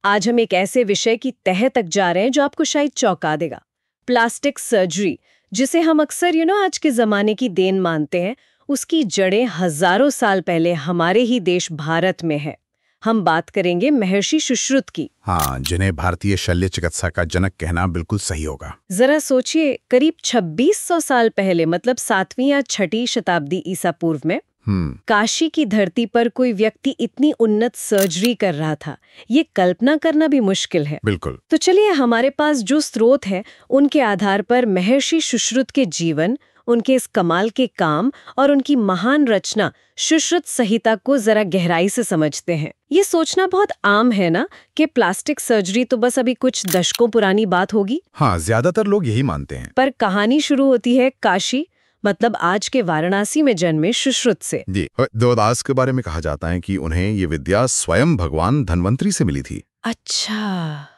आज हम एक ऐसे विषय की तह तक जा रहे हैं जो आपको शायद चौंका देगा। प्लास्टिक सर्जरी, जिसे हम अक्सर आज के जमाने की देन मानते हैं, उसकी जड़ें हजारों साल पहले हमारे ही देश भारत में है। हम बात करेंगे महर्षि सुश्रुत की। हाँ, जिन्हें भारतीय शल्य चिकित्सा का जनक कहना बिल्कुल सही होगा। जरा सोचिए, करीब 2600 साल पहले, मतलब 7वीं या 6वीं शताब्दी ईसा पूर्व में काशी की धरती पर कोई व्यक्ति इतनी उन्नत सर्जरी कर रहा था, ये कल्पना करना भी मुश्किल है। बिल्कुल। तो चलिए, हमारे पास जो स्रोत है उनके आधार पर महर्षि सुश्रुत के जीवन, उनके इस कमाल के काम और उनकी महान रचना सुश्रुत संहिता को जरा गहराई से समझते हैं। ये सोचना बहुत आम है ना कि प्लास्टिक सर्जरी तो बस अभी कुछ दशकों पुरानी बात होगी। हाँ, ज्यादातर लोग यही मानते हैं। पर कहानी शुरू होती है काशी, मतलब आज के वाराणसी में जन्मे सुश्रुत से। जी, देवदास के बारे में कहा जाता है कि उन्हें ये विद्या स्वयं भगवान धन्वंतरी से मिली थी। अच्छा,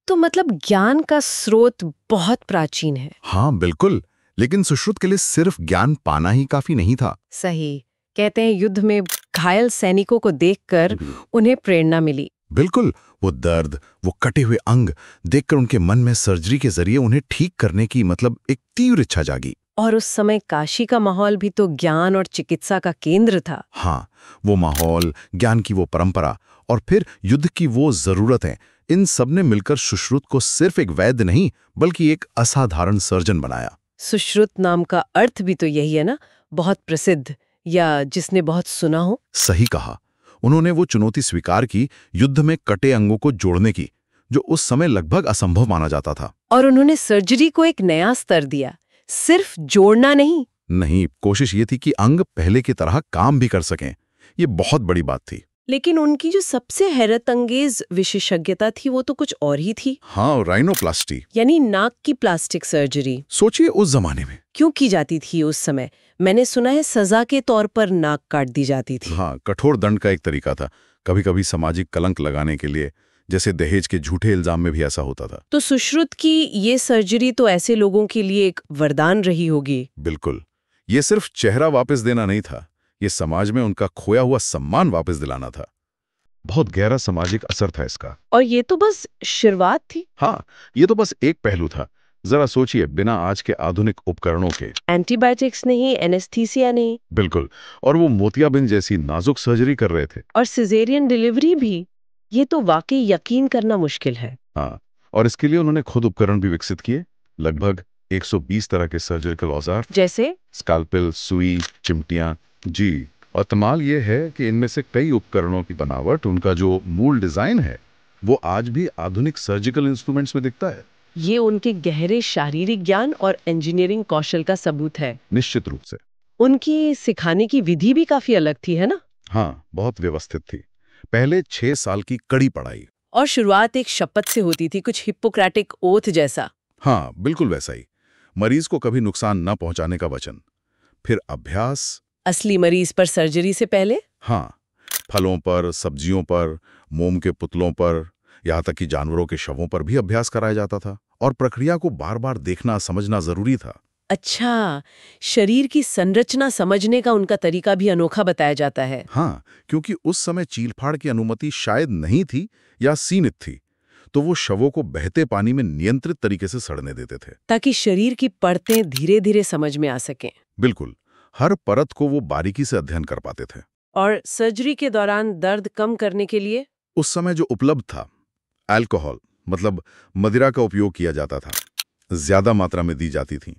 तो मतलब ज्ञान का स्रोत बहुत प्राचीन है। हाँ बिल्कुल, लेकिन सुश्रुत के लिए सिर्फ ज्ञान पाना ही काफी नहीं था। सही कहते हैं, युद्ध में घायल सैनिकों को देखकर उन्हें प्रेरणा मिली। बिल्कुल, वो दर्द, वो कटे हुए अंग देखकर उनके मन में सर्जरी के जरिए उन्हें ठीक करने की एक तीव्र इच्छा जागी। और उस समय काशी का माहौल भी तो ज्ञान और चिकित्सा का केंद्र था। हाँ, वो माहौल, ज्ञान की वो परंपरा और फिर युद्ध की वो जरूरतें, इन सब ने मिलकर सुश्रुत को सिर्फ एक वैद्य नहीं बल्कि एक असाधारण सर्जन बनाया। सुश्रुत नाम का अर्थ भी तो यही है ना, बहुत प्रसिद्ध, या जिसने बहुत सुना हो। सही कहा। उन्होंने वो चुनौती स्वीकार की, युद्ध में कटे अंगों को जोड़ने की, जो उस समय लगभग असंभव माना जाता था। और उन्होंने सर्जरी को एक नया स्तर दिया, सिर्फ जोड़ना नहीं, कोशिश ये थी कि अंग पहले की तरह काम भी कर सकें। ये बहुत बड़ी बात थी। लेकिन उनकी जो सबसे हैरतअंगेज विशेषज्ञता थी वो तो कुछ और ही थी। हाँ, राइनोप्लास्टी, यानी नाक की प्लास्टिक सर्जरी। सोचिए उस जमाने में क्यों की जाती थी उस समय? मैंने सुना है सजा के तौर पर नाक काट दी जाती थी। हाँ, कठोर दंड का एक तरीका था। कभी कभी सामाजिक कलंक लगाने के लिए, जैसे दहेज के झूठे इल्जाम में भी ऐसा होता था। तो सुश्रुत की ये सर्जरी तो ऐसे लोगों के लिए एक वरदान रही होगी। बिल्कुल, ये सिर्फ चेहरा वापस देना नहीं था, ये समाज में उनका खोया हुआ सम्मान वापस दिलाना था। बहुत गहरा सामाजिक असर था इसका। और ये तो बस शुरुआत थी। हाँ, ये तो बस एक पहलू था। जरा सोचिए, बिना आज के आधुनिक उपकरणों के, एंटीबायोटिक्स नहीं, एनेस्थीसिया नहीं। बिल्कुल, और वो मोतियाबिंद जैसी नाजुक सर्जरी कर रहे थे। और सिजेरियन डिलीवरी भी। ये तो वाकई यकीन करना मुश्किल है। हाँ, और इसके लिए उन्होंने खुद उपकरण भी विकसित किए। लगभग 120 तरह के सर्जिकल औजार, जैसे स्कैल्पेल, सुई, चिमटियां। जी, और कमाल ये है कि इनमें से कई उपकरणों की बनावट, उनका जो मूल डिजाइन है, वो आज भी आधुनिक सर्जिकल इंस्ट्रूमेंट्स में दिखता है। ये उनके गहरे शारीरिक ज्ञान और इंजीनियरिंग कौशल का सबूत है। निश्चित रूप से। उनकी सिखाने की विधि भी काफी अलग थी, है ना? हाँ, बहुत व्यवस्थित थी। पहले 6 साल की कड़ी पढ़ाई, और शुरुआत एक शपथ से होती थी, कुछ हिप्पोक्रेटिक ओथ जैसा। हाँ बिल्कुल वैसा ही। मरीज को कभी नुकसान न पहुंचाने का वचन। फिर अभ्यास। असली मरीज पर सर्जरी से पहले? हाँ, फलों पर, सब्जियों पर, मोम के पुतलों पर, यहाँ तक कि जानवरों के शवों पर भी अभ्यास कराया जाता था। और प्रक्रिया को बार बार देखना, समझना जरूरी था। अच्छा, शरीर की संरचना समझने का उनका तरीका भी अनोखा बताया जाता है। हाँ, क्योंकि उस समय चीलफाड़ की अनुमति शायद नहीं थी या सीमित थी, तो वो शवों को बहते पानी में नियंत्रित तरीके से सड़ने देते थे, ताकि शरीर की परतें धीरे धीरे समझ में आ सकें। बिल्कुल, हर परत को वो बारीकी से अध्ययन कर पाते थे। और सर्जरी के दौरान दर्द कम करने के लिए उस समय जो उपलब्ध था, अल्कोहल, मतलब मदिरा का उपयोग किया जाता था। ज्यादा मात्रा में दी जाती थी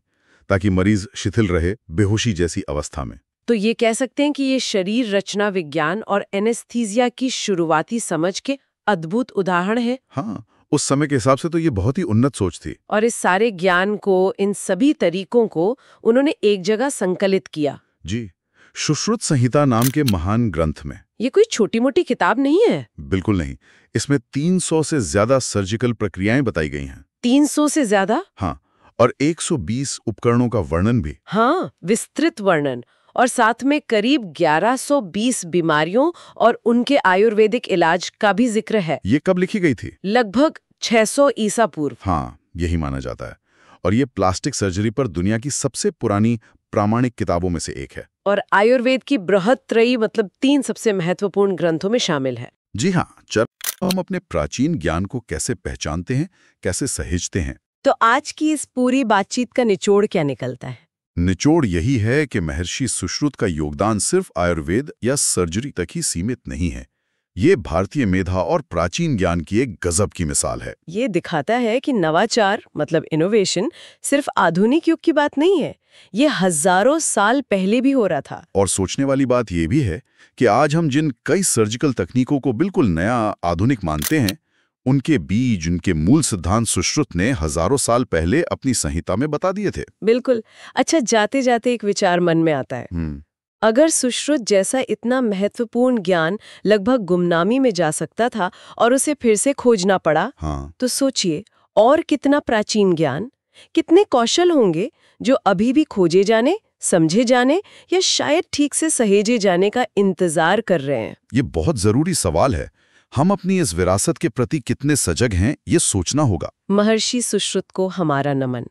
ताकि मरीज शिथिल रहे, बेहोशी जैसी अवस्था में। तो ये कह सकते हैं कि ये शरीर रचना विज्ञान और एनेस्थीसिया की शुरुआती समझ के अद्भुत उदाहरण है। हाँ, उस समय के हिसाब से तो ये बहुत ही उन्नत सोच थी। और इस सारे ज्ञान को, इन सभी तरीकों को उन्होंने एक जगह संकलित किया। जी, सुश्रुत संहिता नाम के महान ग्रंथ में। ये कोई छोटी मोटी किताब नहीं है। बिल्कुल नहीं। इसमें 300 से ज्यादा सर्जिकल प्रक्रियाएं बताई गई हैं। 300 से ज्यादा? हाँ, और 120 उपकरणों का वर्णन भी। हाँ, विस्तृत वर्णन। और साथ में करीब 1120 बीमारियों और उनके आयुर्वेदिक इलाज का भी जिक्र है। ये कब लिखी गई थी? लगभग 600 ईसा पूर्व। हाँ, यही माना जाता है। और ये प्लास्टिक सर्जरी पर दुनिया की सबसे पुरानी प्रामाणिक किताबों में से एक है। और आयुर्वेद की बृहत्त्रयी, मतलब 3 सबसे महत्वपूर्ण ग्रंथों में शामिल है। जी हाँ, हम अपने प्राचीन ज्ञान को कैसे पहचानते हैं, कैसे सहेजते हैं? तो आज की इस पूरी बातचीत का निचोड़ क्या निकलता है? निचोड़ यही है कि महर्षि सुश्रुत का योगदान सिर्फ आयुर्वेद या सर्जरी तक ही सीमित नहीं है। ये भारतीय मेधा और प्राचीन ज्ञान की एक गजब की मिसाल है। ये दिखाता है कि नवाचार मतलब इनोवेशन सिर्फ आधुनिक युग की बात नहीं है, ये हजारों साल पहले भी हो रहा था। और सोचने वाली बात यह भी है कि आज हम जिन कई सर्जिकल तकनीकों को बिल्कुल नया आधुनिक मानते हैं, उनके बीज, उनके मूल सिद्धांत सुश्रुत ने हजारों साल पहले अपनी संहिता में बता दिए थे। बिल्कुल। अच्छा, जाते जाते एक विचार मन में आता है। अगर सुश्रुत जैसा इतना महत्वपूर्ण ज्ञान लगभग गुमनामी में जा सकता था और उसे फिर से खोजना पड़ा, तो सोचिए और कितना प्राचीन ज्ञान, कितने कौशल होंगे जो अभी भी खोजे जाने, समझे जाने या शायद ठीक से सहेजे जाने का इंतजार कर रहे हैं। ये बहुत जरूरी सवाल है। हम अपनी इस विरासत के प्रति कितने सजग हैं, ये सोचना होगा। महर्षि सुश्रुत को हमारा नमन।